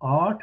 8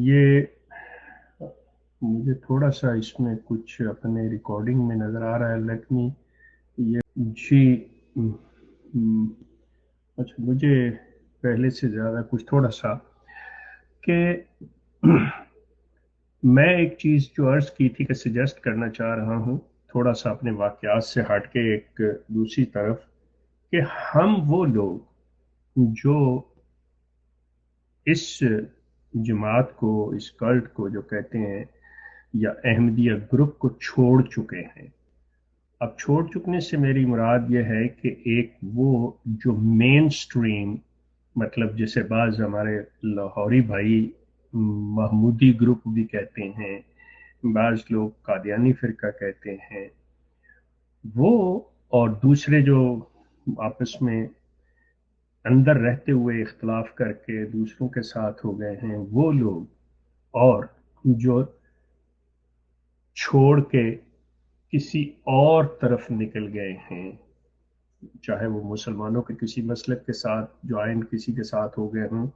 یہ مجھے تھوڑا سا اس میں کچھ اپنے ریکارڈنگ میں نظر آ رہا ہے، لیٹ می یہ جی اچھا، مجھے پہلے سے زیادہ کچھ تھوڑا سا کہ میں ایک چیز جو عرض کی تھی کہ سجیسٹ کرنا چاہ رہا ہوں تھوڑا سا اپنے واقعات سے ہٹ کے ایک دوسری طرف، کہ ہم وہ لوگ جو اس جماعت کو، اس کلٹ کو جو کہتے ہیں یا احمدیہ گروپ کو چھوڑ چکے ہیں. اب چھوڑ چکنے سے میری مراد یہ ہے کہ ایک وہ جو مین سٹریم، مطلب جسے بعض ہمارے لاہوری بھائی محمودی گروپ بھی کہتے ہیں، بعض لوگ قادیانی فرقہ کہتے ہیں، وہ اور دوسرے جو آپس میں اندر رہتے ہوئے اختلاف کر کے دوسروں کے ساتھ ہو گئے ہیں وہ لوگ، اور جو چھوڑ کے کسی اور طرف نکل گئے ہیں، چاہے وہ مسلمانوں کے کسی مسلک کے ساتھ جوائن کسی کے ساتھ ہو گئے ہوں،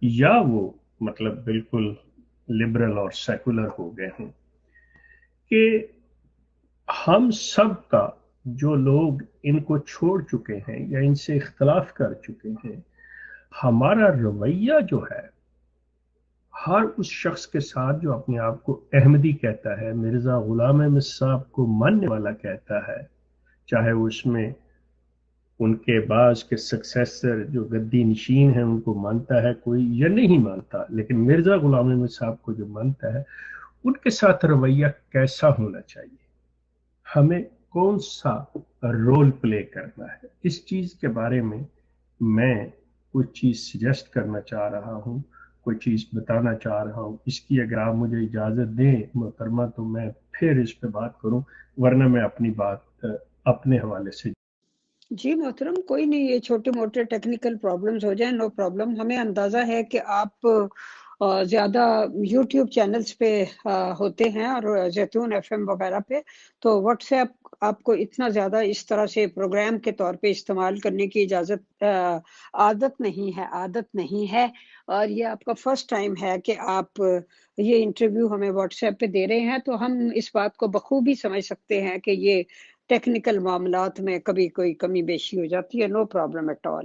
یا وہ مطلب بالکل لبرل اور سیکولر ہو گئے ہوں، کہ ہم سب کا جو لوگ ان کو چھوڑ چکے ہیں یا ان سے اختلاف کر چکے ہیں، ہمارا رویہ جو ہے ہر اس شخص کے ساتھ جو اپنے آپ کو احمدی کہتا ہے، مرزا غلام احمد صاحب کو ماننے والا کہتا ہے، چاہے اس میں ان کے بعض کے سکسیسر جو گدی نشین ہیں ان کو مانتا ہے کوئی یا نہیں مانتا، لیکن مرزا غلام احمد صاحب کو جو مانتا ہے ان کے ساتھ رویہ کیسا ہونا چاہیے، ہمیں کون سا رول پلے کرنا ہے، اس چیز کے بارے میں کوئی چیز سجیسٹ کرنا چاہ رہا ہوں، کوئی چیز بتانا چاہ رہا ہوں. اس کی اگر آپ مجھے اجازت دیں محترمہ تو میں پھر اس پہ بات کروں، ورنہ میں اپنی بات اپنے حوالے سے. جی محترم، کوئی نہیں، یہ چھوٹے موٹے ٹیکنیکل پرابلمز ہو جائیں، نو پرابلم. ہمیں اندازہ ہے کہ آپ زیادہ یوٹیوب چینلز پہ ہوتے ہیں اور زیتون ایف ایم وغیرہ پہ، تو واٹس ایپ آپ کو اتنا زیادہ اس طرح سے پروگرام کے طور پہ استعمال کرنے کی اجازت عادت نہیں ہے. اور یہ آپ کا فرسٹ ٹائم ہے کہ آپ یہ انٹرویو ہمیں واٹس ایپ پہ دے رہے ہیں، تو ہم اس بات کو بخوبی سمجھ سکتے ہیں کہ یہ ٹیکنیکل معاملات میں کبھی کوئی کمی بیشی ہو جاتی ہے. No problem at all.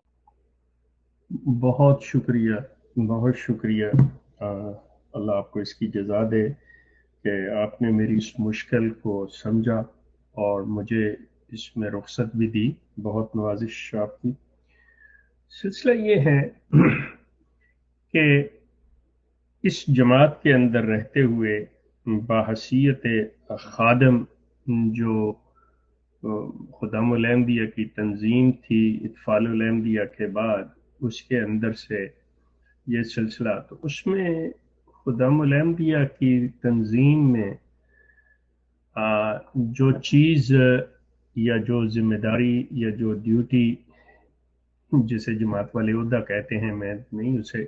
بہت شکریہ، بہت شکریہ. اللہ آپ کو اس کی جزا دے کہ آپ نے میری اس مشکل کو سمجھا اور مجھے اس میں رخصت بھی دی. بہت نوازش آپ کی. سلسلہ یہ ہے کہ اس جماعت کے اندر رہتے ہوئے باحثیت خادم جو خدام الاحمدیہ کی تنظیم تھی اطفال الاحمدیہ کے بعد، اس کے اندر سے یہ سلسلہ، تو اس میں خدام الاحمدیہ کی تنظیم میں جو چیز یا جو ذمہ داری یا جو ڈیوٹی جسے جماعت والے عہدہ کہتے ہیں، میں نہیں اسے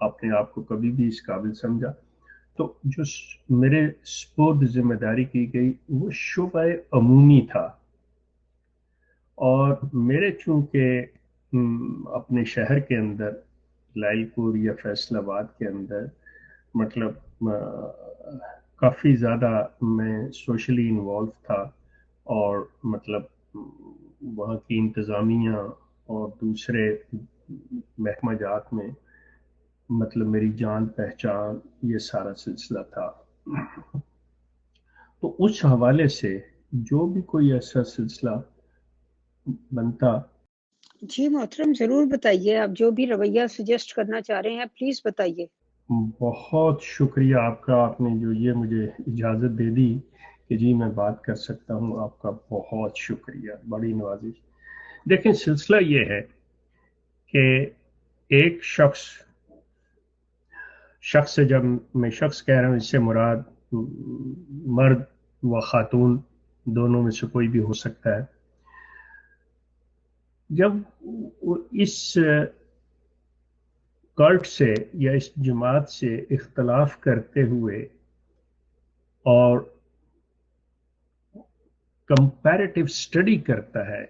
اپنے آپ کو کبھی بھی اس قابل سمجھا، تو جو میرے سپرد ذمہ داری کی گئی وہ شعبہ عمومی تھا. اور میرے چونکہ اپنے شہر کے اندر لائل پور یا فیصل آباد کے اندر مطلب کافی زیادہ میں سوشلی انوالو تھا، اور مطلب وہاں کی انتظامیہ اور دوسرے محکمہ جات میں مطلب میری جان پہچان یہ سارا سلسلہ تھا. تو اس حوالے سے جو بھی کوئی ایسا سلسلہ بنتا. جی محترم، ضرور بتائیے، آپ جو بھی رویہ سجیسٹ کرنا چاہ رہے ہیں پلیز بتائیے. بہت شکریہ آپ کا، آپ نے جو یہ مجھے اجازت دے دی کہ جی میں بات کر سکتا ہوں، آپ کا بہت شکریہ، بڑی نوازش. دیکھیں سلسلہ یہ ہے کہ ایک شخص سے جب میں شخص کہہ رہا ہوں، اس سے مراد مرد و خاتون دونوں میں سے کوئی بھی ہو سکتا ہے. جب اس کلٹ سے یا اس جماعت سے اختلاف کرتے ہوئے اور کمپیریٹیو اسٹڈی کرتا ہے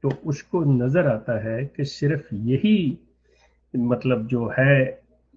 تو اس کو نظر آتا ہے کہ صرف یہی مطلب جو ہے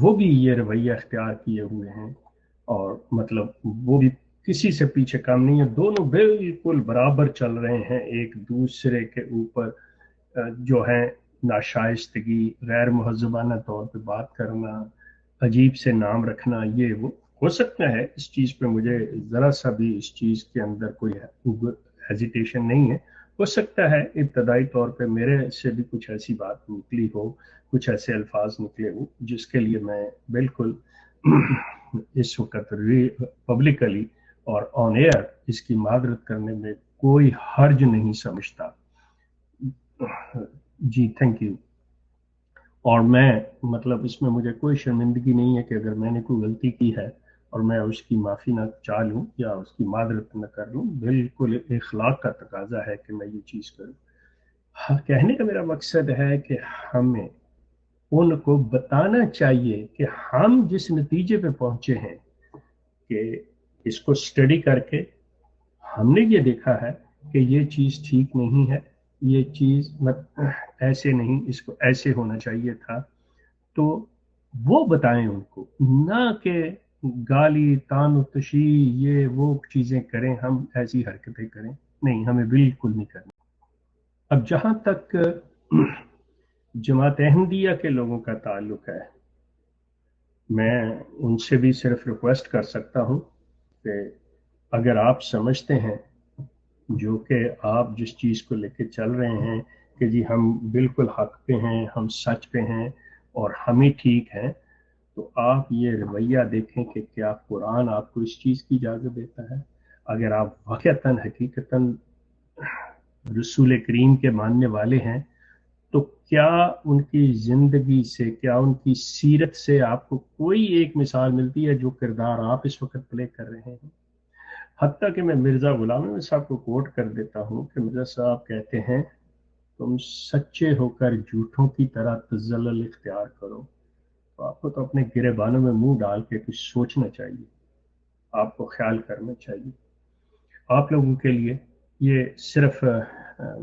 وہ بھی یہ رویہ اختیار کیے ہوئے ہیں، اور مطلب وہ بھی کسی سے پیچھے کم نہیں ہے، دونوں بالکل برابر چل رہے ہیں ایک دوسرے کے اوپر، جو ہے ناشائستگی، غیر مہذبانہ طور پہ بات کرنا، عجیب سے نام رکھنا، یہ وہ ہو سکتا ہے اس چیز پہ مجھے ذرا سا بھی اس چیز کے اندر کوئی ہیزیٹیشن نہیں ہے، ہو سکتا ہے ابتدائی طور پہ میرے سے بھی کچھ ایسی بات نکلی ہو، کچھ ایسے الفاظ نکلے ہوں جس کے لیے میں بالکل اس وقت پبلکلی اور آن ایئر اس کی معذرت کرنے میں کوئی حرج نہیں سمجھتا۔ جی تھینک یو۔ اور میں مطلب اس میں مجھے کوئی شرمندگی نہیں ہے کہ اگر میں نے کوئی غلطی کی ہے اور میں اس کی معافی نہ چاہ لوں یا اس کی معذرت نہ کر لوں، بالکل اخلاق کا تقاضا ہے کہ میں یہ چیز کروں۔ کہنے کا میرا مقصد ہے کہ ہمیں ان کو بتانا چاہیے کہ ہم جس نتیجے پہ پہنچے ہیں کہ اس کو اسٹڈی کر کے ہم نے یہ دیکھا ہے کہ یہ چیز ٹھیک نہیں ہے، یہ چیز ایسے نہیں، اس کو ایسے ہونا چاہیے تھا، تو وہ بتائیں ان کو، نہ کہ گالی تان و تشیح یہ وہ چیزیں کریں، ہم ایسی حرکتیں کریں، نہیں، ہمیں بالکل نہیں کرنا۔ اب جہاں تک جماعت احمدیہ کے لوگوں کا تعلق ہے، میں ان سے بھی صرف ریکویسٹ کر سکتا ہوں کہ اگر آپ سمجھتے ہیں جو کہ آپ جس چیز کو لے کے چل رہے ہیں کہ جی ہم بالکل حق پہ ہیں، ہم سچ پہ ہیں اور ہم ہی ٹھیک ہیں، تو آپ یہ رویہ دیکھیں کہ کیا قرآن آپ کو اس چیز کی اجازت دیتا ہے۔ اگر آپ واقعتاً حقیقتاً رسول کریم کے ماننے والے ہیں تو کیا ان کی زندگی سے، کیا ان کی سیرت سے آپ کو کوئی ایک مثال ملتی ہے جو کردار آپ اس وقت پلے کر رہے ہیں؟ حتیٰ کہ میں مرزا غلام احمد صاحب کو کوٹ کر دیتا ہوں کہ مرزا صاحب کہتے ہیں تم سچے ہو کر جھوٹوں کی طرح تزلل اختیار کرو، تو آپ کو تو اپنے گریبانوں میں منہ ڈال کے کچھ سوچنا چاہیے، آپ کو خیال کرنا چاہیے۔ آپ لوگوں کے لیے یہ صرف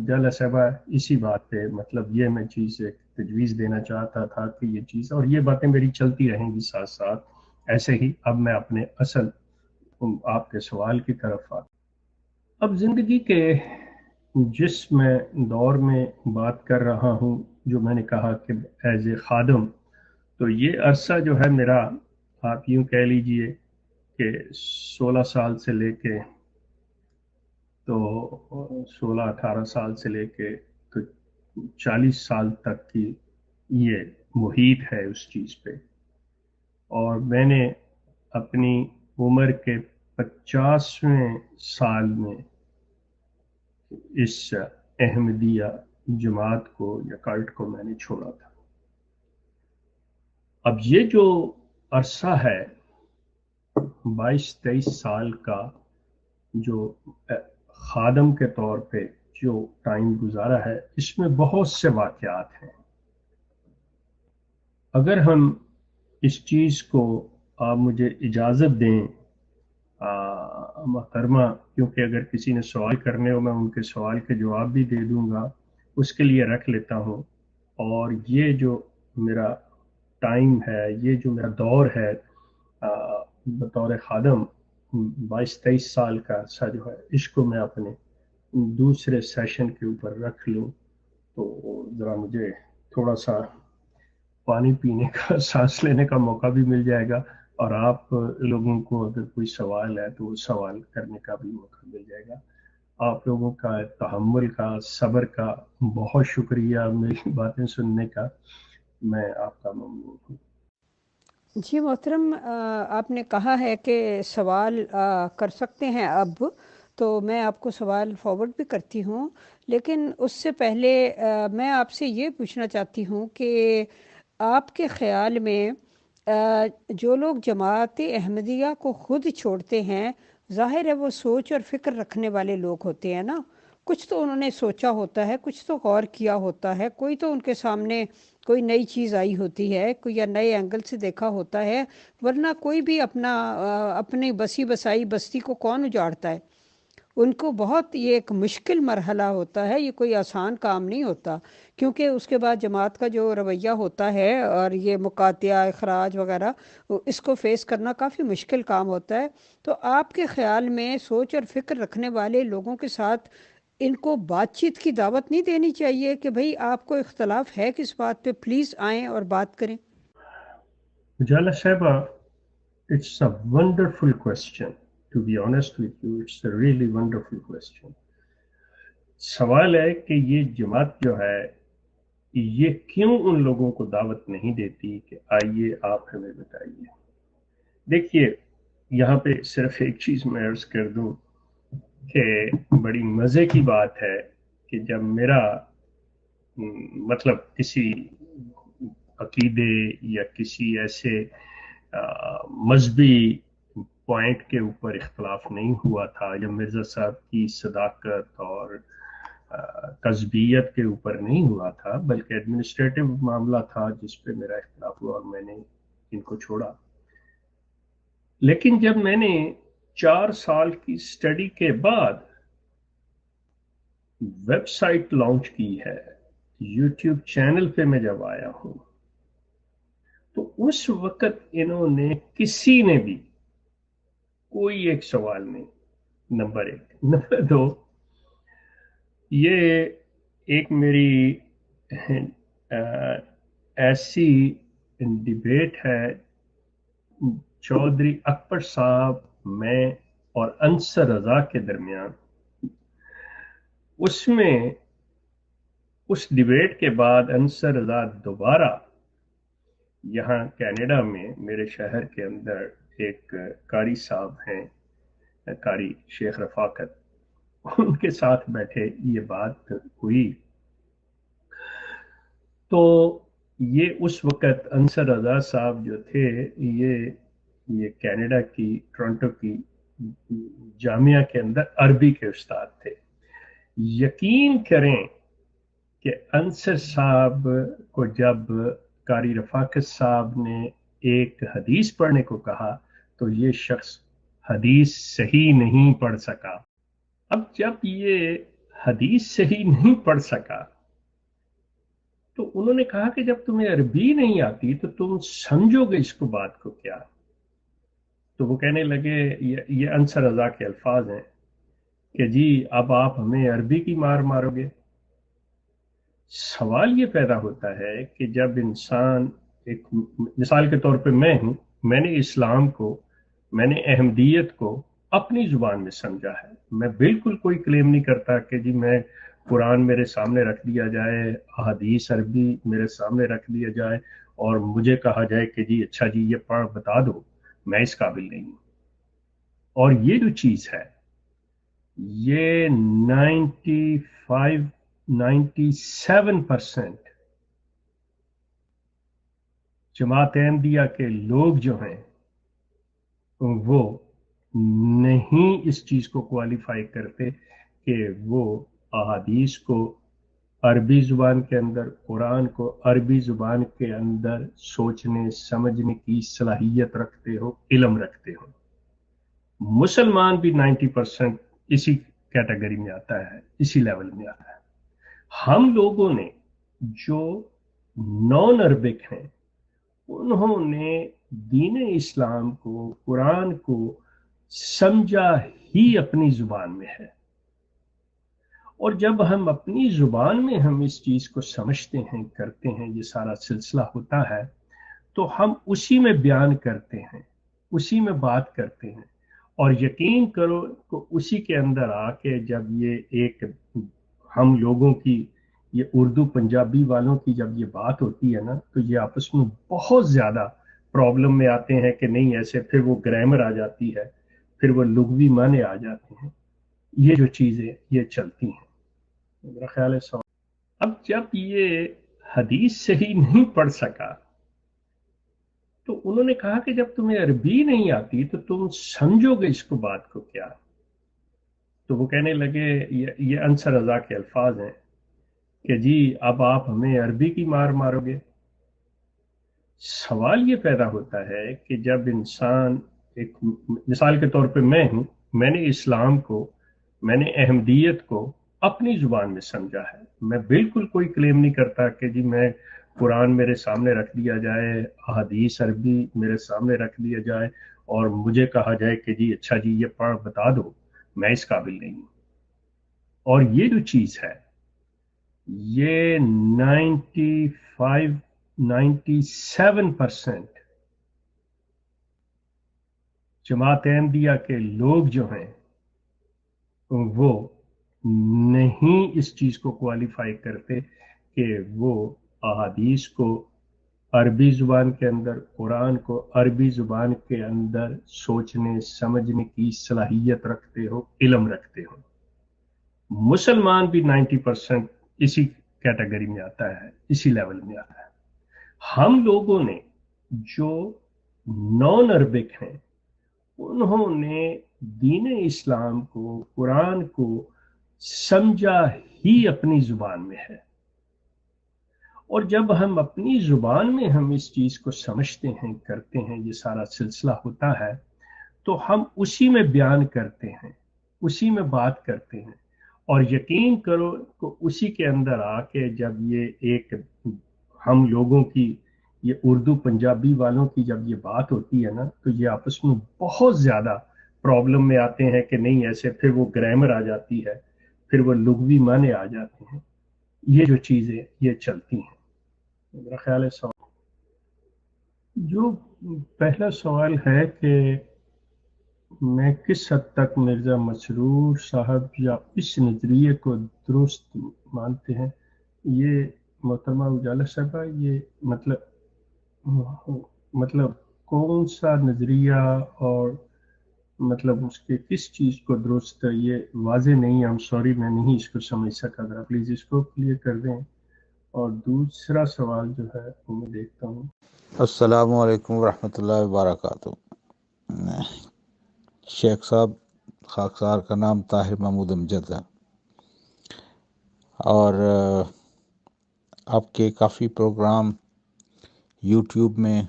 جالا صاحبہ اسی بات پہ مطلب یہ میں چیز ایک تجویز دینا چاہتا تھا کہ یہ چیز، اور یہ باتیں میری چلتی رہیں گی ساتھ ساتھ ایسے ہی۔ اب میں اپنے اصل آپ کے سوال کی طرف آتا۔ اب زندگی کے جس میں دور میں بات کر رہا ہوں، جو میں نے کہا کہ ایز اے خادم، تو یہ عرصہ جو ہے میرا، آپ یوں کہہ لیجئے کہ 16 سال سے لے کے تو 16-18 سال سے لے کے تو 40 سال تک کی یہ محیط ہے اس چیز پہ، اور میں نے اپنی عمر کے 50ویں سال میں اس احمدیہ جماعت کو یا کلٹ کو میں نے چھوڑا تھا۔ اب یہ جو عرصہ ہے 22-23 سال کا، جو خادم کے طور پہ جو ٹائم گزارا ہے، اس میں بہت سے واقعات ہیں۔ اگر ہم اس چیز کو، آپ مجھے اجازت دیں محترمہ، کیونکہ اگر کسی نے سوال کرنے ہو میں ان کے سوال کے جواب بھی دے دوں گا، اس کے لیے رکھ لیتا ہوں۔ اور یہ جو میرا ٹائم ہے، یہ جو میرا دور ہے بطور خادم، 22-23 سال کا عرصہ جو ہے، اس کو میں اپنے دوسرے سیشن کے اوپر رکھ لوں تو ذرا مجھے تھوڑا سا پانی پینے کا، سانس لینے کا موقع بھی مل جائے گا، اور آپ لوگوں کو اگر کوئی سوال ہے تو وہ سوال کرنے کا بھی موقع مل جائے گا۔ آپ لوگوں کا تحمل کا، صبر کا بہت شکریہ، میری باتیں سننے کا، میں آپ کا ممنون ہوں۔ جی محترم، آپ نے کہا ہے کہ سوال کر سکتے ہیں اب، تو میں آپ کو سوال فارورڈ بھی کرتی ہوں، لیکن اس سے پہلے میں آپ سے یہ پوچھنا چاہتی ہوں کہ آپ کے خیال میں جو لوگ جماعت احمدیہ کو خود چھوڑتے ہیں، ظاہر ہے وہ سوچ اور فکر رکھنے والے لوگ ہوتے ہیں نا، کچھ تو انہوں نے سوچا ہوتا ہے، کچھ تو غور کیا ہوتا ہے، کوئی تو ان کے سامنے کوئی نئی چیز آئی ہوتی ہے، کوئی یا نئے اینگل سے دیکھا ہوتا ہے، ورنہ کوئی بھی اپنی بسی بسائی بستی کو کون اجاڑتا ہے؟ ان کو بہت یہ ایک مشکل مرحلہ ہوتا ہے، یہ کوئی آسان کام نہیں ہوتا، کیونکہ اس کے بعد جماعت کا جو رویہ ہوتا ہے اور یہ مقاطعہ اخراج وغیرہ، اس کو فیس کرنا کافی مشکل کام ہوتا ہے۔ تو آپ کے خیال میں سوچ اور فکر رکھنے والے لوگوں کے ساتھ ان کو بات چیت کی دعوت نہیں دینی چاہیے کہ بھئی آپ کو اختلاف ہے کس بات پہ، پلیز آئیں اور بات کریں؟ جالا صاحبہ، it's a wonderful question. To be honest with you, it's a really wonderful question. سوال ہے کہ یہ جماعت جو ہے یہ کیوں ان لوگوں کو دعوت نہیں دیتی کہ آئیے آپ ہمیں بتائیے۔ دیکھیے، یہاں پہ صرف ایک چیز میں عرض کر دوں کہ بڑی مزے کی بات ہے کہ جب میرا مطلب کسی عقیدے یا کسی ایسے مذہبی پوائنٹ کے اوپر اختلاف نہیں ہوا تھا، یا مرزا صاحب کی صداقت اور قصبیت کے اوپر نہیں ہوا تھا، بلکہ ایڈمنسٹریٹو معاملہ تھا جس پہ میرا اختلاف ہوا اور میں نے ان کو چھوڑا۔ لیکن جب میں نے 4 سال کی سٹڈی کے بعد ویب سائٹ لانچ کی ہے، یوٹیوب چینل پہ میں جب آیا ہوں، تو اس وقت انہوں نے کسی نے بھی کوئی ایک سوال نہیں، نمبر 1۔ نمبر 2، یہ ایک میری ایسی ڈیبیٹ ہے چودھری اکبر صاحب، میں اور انصر رضا کے درمیان، اس میں اس ڈیبیٹ کے بعد انصر رضا دوبارہ یہاں کینیڈا میں میرے شہر کے اندر ایک قاری صاحب ہیں، قاری شیخ رفاقت، ان کے ساتھ بیٹھے یہ بات ہوئی، تو یہ اس وقت انصر رضا صاحب جو تھے یہ کینیڈا کی ٹورنٹو کی جامعہ کے اندر عربی کے استاد تھے۔ یقین کریں کہ انصر صاحب کو جب قاری رفاقت صاحب نے ایک حدیث پڑھنے کو کہا تو یہ شخص حدیث صحیح نہیں پڑھ سکا۔ اب جب یہ حدیث صحیح نہیں پڑھ سکا تو انہوں نے کہا کہ جب تمہیں عربی نہیں آتی تو تم سمجھو گے اس کو بات کو کیا؟ تو وہ کہنے لگے، یہ انصر رضا کے الفاظ ہیں کہ جی اب آپ ہمیں عربی کی مار مارو گے۔ سوال یہ پیدا ہوتا ہے کہ جب انسان ایک مثال کے طور پہ میں ہوں، میں نے اسلام کو، میں نے احمدیت کو اپنی زبان میں سمجھا ہے، میں بالکل کوئی کلیم نہیں کرتا کہ جی میں قرآن میرے سامنے رکھ دیا جائے، احادیث عربی میرے سامنے رکھ دیا جائے اور مجھے کہا جائے کہ جی اچھا جی یہ پڑھ بتا دو، میں اس قابل نہیں ہوں۔ اور یہ جو چیز ہے یہ 97% جماعت احمدیہ کے لوگ جو ہیں وہ نہیں اس چیز کو کوالیفائی کرتے کہ وہ احادیث کو عربی زبان کے اندر، قرآن کو عربی زبان کے اندر سوچنے سمجھنے کی صلاحیت رکھتے ہو، علم رکھتے ہو۔ مسلمان بھی 90% اسی کیٹیگری میں آتا ہے، اسی لیول میں آتا ہے۔ ہم لوگوں نے جو نان عربک ہیں انہوں نے دین اسلام کو، قرآن کو سمجھا ہی اپنی زبان میں ہے، اور جب ہم اپنی زبان میں ہم اس چیز کو سمجھتے ہیں، کرتے ہیں، یہ سارا سلسلہ ہوتا ہے تو ہم اسی میں بیان کرتے ہیں، اسی میں بات کرتے ہیں، اور یقین کرو کہ اسی کے اندر آ کے جب یہ ایک ہم لوگوں کی، یہ اردو پنجابی والوں کی جب یہ بات ہوتی ہے نا تو یہ آپس میں بہت زیادہ پرابلم میں آتے ہیں کہ نہیں ایسے، پھر وہ گرامر آ جاتی ہے، پھر وہ لغوی معنی آ جاتے ہیں، یہ جو چیزیں یہ چلتی ہیں۔ میرا خیال ہے سو اب جب یہ حدیث صحیح نہیں پڑھ سکا تو انہوں نے کہا کہ جب تمہیں عربی نہیں آتی تو تم سمجھو گے اس کو بات کو کیا؟ تو وہ کہنے لگے، یہ انصر رضا کے الفاظ ہیں کہ جی اب آپ ہمیں عربی کی مار مارو گے۔ سوال یہ پیدا ہوتا ہے کہ جب انسان ایک مثال کے طور پہ میں ہوں، میں نے اسلام کو، میں نے احمدیت کو اپنی زبان میں سمجھا ہے. میں بالکل کوئی کلیم نہیں کرتا کہ جی میں قرآن میرے سامنے رکھ دیا جائے، احادیث عربی میرے سامنے رکھ دیا جائے اور مجھے کہا جائے کہ جی اچھا جی یہ پڑھ بتا دو. میں اس قابل نہیں ہوں. اور یہ جو چیز ہے یہ 97% جماعت احمدیہ کے لوگ جو ہیں وہ نہیں اس چیز کو کوالیفائی کرتے کہ وہ احادیث کو عربی زبان کے اندر، قرآن کو عربی زبان کے اندر سوچنے سمجھنے کی صلاحیت رکھتے ہو، علم رکھتے ہو. مسلمان بھی 90% اسی کیٹیگری میں آتا ہے، اسی لیول میں آتا ہے. ہم لوگوں نے جو نان عربک ہیں انہوں نے دین اسلام کو، قرآن کو سمجھا ہی اپنی زبان میں ہے. اور جب ہم اپنی زبان میں ہم اس چیز کو سمجھتے ہیں، کرتے ہیں، یہ سارا سلسلہ ہوتا ہے تو ہم اسی میں بیان کرتے ہیں، اسی میں بات کرتے ہیں. اور یقین کرو کہ اسی کے اندر آ کے جب یہ ایک ہم لوگوں کی، یہ اردو پنجابی والوں کی جب یہ بات ہوتی ہے نا تو یہ آپس میں بہت زیادہ پرابلم میں آتے ہیں کہ نہیں ایسے، پھر وہ گرامر آ جاتی ہے، پھر وہ لغوی معنی آ جاتے ہیں. یہ جو چیزیں یہ چلتی ہیں. میرا خیال ہے جو پہلا سوال ہے کہ میں کس حد تک مرزا مسرور صاحب یا اس نظریے کو درست مانتے ہیں، یہ محترمہ اجالا صاحبہ یہ مطلب کون سا نظریہ اور مطلب اس کے کس چیز کو درست ہے یہ واضح نہیں ہے. سوری میں نہیں اس کو سمجھ سکا، ذرا پلیز اس کو کلیئر کر دیں. اور دوسرا سوال جو ہے وہ میں دیکھتا ہوں. السلام علیکم ورحمۃ اللہ وبرکاتہ. شیخ صاحب خاکسار کا نام طاہر محمود امجد ہے اور آپ کے کافی پروگرام یوٹیوب میں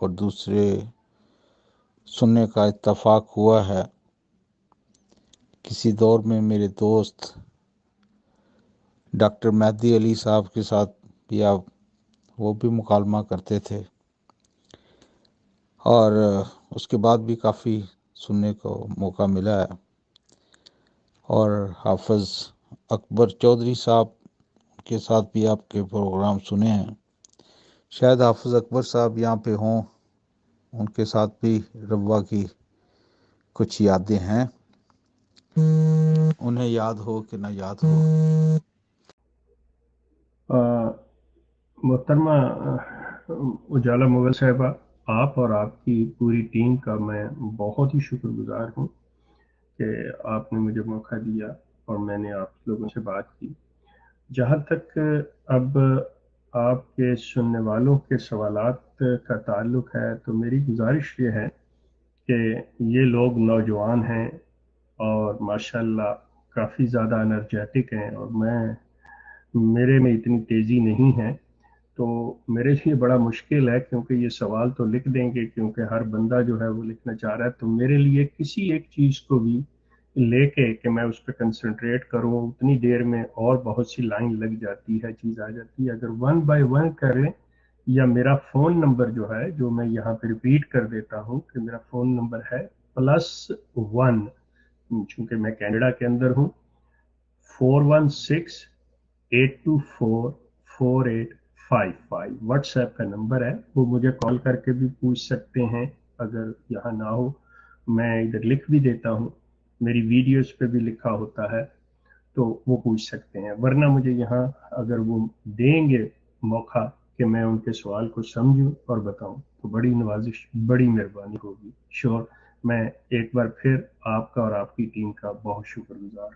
اور دوسرے سننے کا اتفاق ہوا ہے. کسی دور میں میرے دوست ڈاکٹر مہدی علی صاحب کے ساتھ بھی آپ وہ بھی مکالمہ کرتے تھے اور اس کے بعد بھی کافی سننے کو موقع ملا ہے. اور حافظ اکبر چودھری صاحب کے ساتھ بھی آپ کے پروگرام سنے ہیں. شاید حافظ اکبر صاحب یہاں پہ ہوں، ان کے ساتھ بھی ربوہ کی کچھ یادیں ہیں، انہیں یاد ہو کہ نہ یاد ہو. محترمہ اجالا مغل صاحبہ، آپ اور آپ کی پوری ٹیم کا میں بہت ہی شکر گزار ہوں کہ آپ نے مجھے موقع دیا اور میں نے آپ لوگوں سے بات کی. جہاں تک اب آپ کے سننے والوں کے سوالات کا تعلق ہے تو میری گزارش یہ ہے کہ یہ لوگ نوجوان ہیں اور ماشاءاللہ کافی زیادہ انرجیٹک ہیں اور میرے میں اتنی تیزی نہیں ہے تو میرے لیے بڑا مشکل ہے کیونکہ یہ سوال تو لکھ دیں گے کیونکہ ہر بندہ جو ہے وہ لکھنا چاہ رہا ہے. تو میرے لیے کسی ایک چیز کو بھی لے کے کہ میں اس پہ کنسنٹریٹ کروں اتنی دیر میں اور بہت سی لائن لگ جاتی ہے، چیز آ جاتی ہے. اگر 1 بائی 1 کریں یا میرا فون نمبر جو ہے جو میں یہاں پہ ریپیٹ کر دیتا ہوں کہ میرا فون نمبر ہے +1، چونکہ میں کینیڈا کے اندر ہوں، 416-824-4855 واٹس ایپ کا نمبر ہے. وہ مجھے کال کر کے بھی پوچھ سکتے ہیں اگر یہاں نہ ہو، میں ادھر لکھ بھی دیتا ہوں، میری ویڈیوز پہ بھی لکھا ہوتا ہے تو وہ پوچھ سکتے ہیں. ورنہ مجھے یہاں اگر وہ دیں گے موقع کہ میں ان کے سوال کو سمجھوں اور بتاؤں تو بڑی نوازش، بڑی مہربانی ہوگی. شور میں ایک بار پھر آپ کا اور آپ کی ٹیم کا بہت شکر گزار ہوں.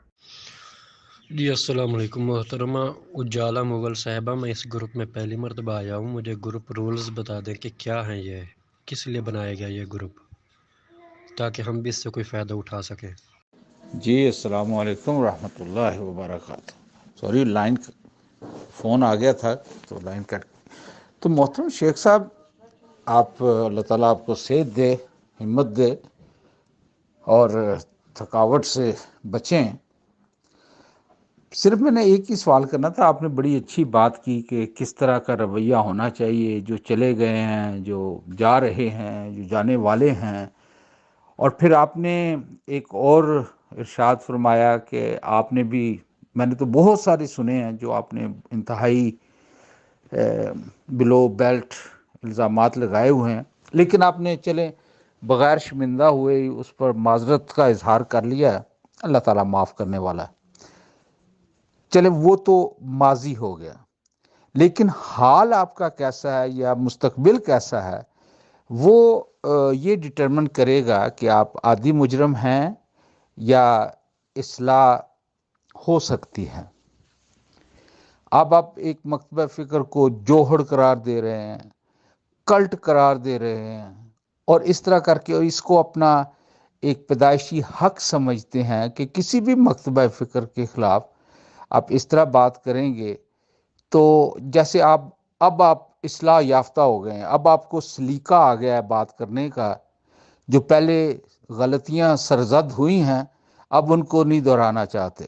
جی السلام علیکم محترمہ اجالا مغل صاحبہ، میں اس گروپ میں پہلی مرتبہ آیا ہوں. مجھے گروپ رولز بتا دیں کہ کیا ہیں، یہ کس لیے بنایا گیا یہ گروپ، تاکہ ہم بھی اس سے کوئی فائدہ اٹھا سکیں. جی السلام علیکم ورحمۃ اللہ وبرکاتہ. سوری لائن فون آ گیا تھا تو لائن کٹ. تو محترم شیخ صاحب، آپ اللہ تعالیٰ آپ کو صحت دے، ہمت دے اور تھکاوٹ سے بچیں. صرف میں نے ایک ہی سوال کرنا تھا. آپ نے بڑی اچھی بات کی کہ کس طرح کا رویہ ہونا چاہیے، جو چلے گئے ہیں، جو جا رہے ہیں، جو جانے والے ہیں. اور پھر آپ نے ایک اور ارشاد فرمایا کہ آپ نے بھی، میں نے تو بہت سارے سنے ہیں جو آپ نے انتہائی بلو بیلٹ الزامات لگائے ہوئے ہیں، لیکن آپ نے چلیں بغیر شرمندہ ہوئے ہی اس پر معذرت کا اظہار کر لیا ہے. اللہ تعالیٰ معاف کرنے والا ہے. چلے وہ تو ماضی ہو گیا، لیکن حال آپ کا کیسا ہے یا مستقبل کیسا ہے، وہ یہ ڈٹرمن کرے گا کہ آپ عادی مجرم ہیں یا اصلاح ہو سکتی ہے. اب آپ ایک مکتبہ فکر کو جوہر قرار دے رہے ہیں، کلٹ قرار دے رہے ہیں، اور اس طرح کر کے اس کو اپنا ایک پیدائشی حق سمجھتے ہیں کہ کسی بھی مکتبہ فکر کے خلاف آپ اس طرح بات کریں گے تو جیسے اب آپ اصلاح یافتہ ہو گئے ہیں، اب آپ کو سلیقہ آ گیا ہے بات کرنے کا. جو پہلے غلطیاں سرزد ہوئی ہیں اب ان کو نہیں دہرانا چاہتے.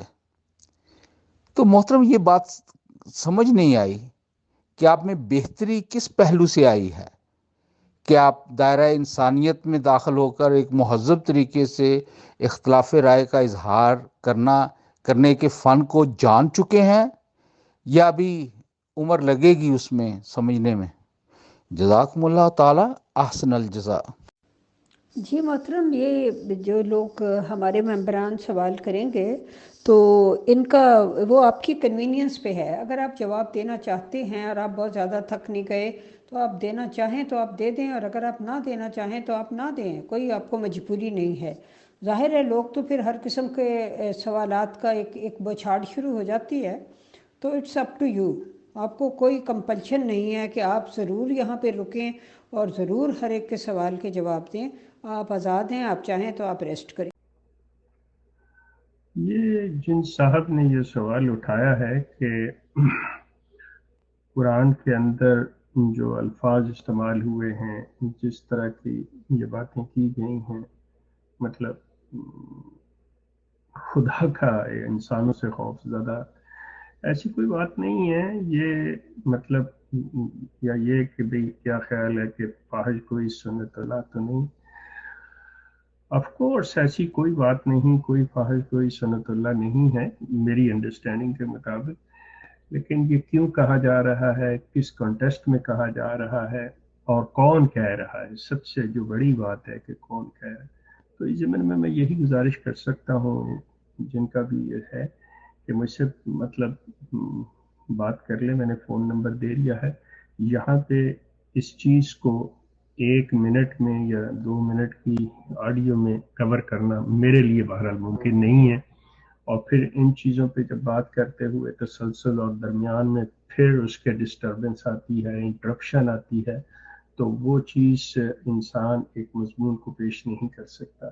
تو محترم یہ بات سمجھ نہیں آئی کہ آپ میں بہتری کس پہلو سے آئی ہے کہ آپ دائرہ انسانیت میں داخل ہو کر ایک مہذب طریقے سے اختلاف رائے کا اظہار کرنے کے فن کو جان چکے ہیں، یا ابھی عمر لگے گی اس میں سمجھنے میں. جزاکم اللہ تعالی احسن الجزا. جی محترم، یہ جو لوگ ہمارے ممبران سوال کریں گے تو ان کا وہ آپ کی کنوینئنس پہ ہے. اگر آپ جواب دینا چاہتے ہیں اور آپ بہت زیادہ تھک نہیں گئے تو آپ دینا چاہیں تو آپ دے دیں، اور اگر آپ نہ دینا چاہیں تو آپ نہ دیں. کوئی آپ کو مجبوری نہیں ہے. ظاہر ہے لوگ تو پھر ہر قسم کے سوالات کا ایک بوچھاڑ شروع ہو جاتی ہے. تو اٹس اپ ٹو یو. آپ کو کوئی کمپلشن نہیں ہے کہ آپ ضرور یہاں پہ رکیں اور ضرور ہر ایک کے سوال کے جواب دیں. آپ آزاد ہیں، آپ چاہیں تو آپ ریسٹ کریں. یہ جن صاحب نے یہ سوال اٹھایا ہے کہ قرآن کے اندر جو الفاظ استعمال ہوئے ہیں، جس طرح کی یہ باتیں کی گئی ہیں، مطلب خدا کا انسانوں سے خوف زدہ، ایسی کوئی بات نہیں ہے. یہ مطلب یا یہ کہ بھئی کیا خیال ہے کہ فاحش کوئی سنت اللہ تو نہیں. آف کورس ایسی کوئی بات نہیں، کوئی فاحش کوئی سنت اللہ نہیں ہے میری انڈرسٹینڈنگ کے مطابق. لیکن یہ کیوں کہا جا رہا ہے، کس کانٹیکسٹ میں کہا جا رہا ہے، اور کون کہہ رہا ہے، سب سے جو بڑی بات ہے کہ کون کہہ رہا ہے. تو اس ضمن میں یہی گزارش کر سکتا ہوں جن کا بھی یہ ہے کہ مجھ سے مطلب بات کر لیں. میں نے فون نمبر دے دیا ہے. یہاں پہ اس چیز کو 1 منٹ میں یا 2 منٹ کی آڈیو میں کور کرنا میرے لیے بہرحال ممکن نہیں ہے. اور پھر ان چیزوں پہ جب بات کرتے ہوئے تسلسل اور درمیان میں پھر اس کے ڈسٹربنس آتی ہے، انٹرپشن آتی ہے، تو وہ چیز انسان ایک مضمون کو پیش نہیں کر سکتا.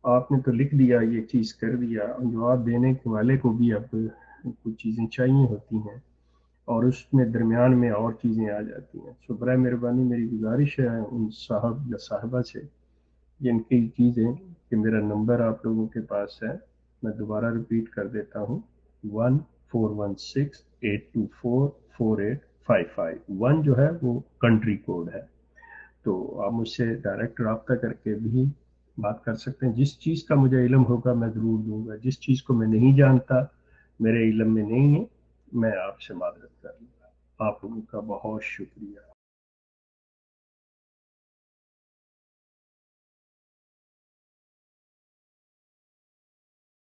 آپ نے تو لکھ دیا، یہ چیز کر دیا، جواب دینے کے والے کو بھی اب کچھ چیزیں چاہیے ہوتی ہیں، اور اس میں درمیان میں اور چیزیں آ جاتی ہیں. سو برائے مہربانی میری گزارش ہے ان صاحب یا صاحبہ سے جن کی چیزیں کہ میرا نمبر آپ لوگوں کے پاس ہے، میں دوبارہ ریپیٹ کر دیتا ہوں، 1416-824-4855. 1 جو ہے وہ کنٹری کوڈ ہے. تو آپ مجھ سے ڈائریکٹ رابطہ کر کے بھی بات کر سکتے ہیں. جس چیز کا مجھے علم ہوگا میں ضرور دوں گا. جس چیز کو میں نہیں جانتا، میرے علم میں نہیں ہے، میں آپ سے معذرت کر لوں گا. آپ لوگوں کا بہت شکریہ.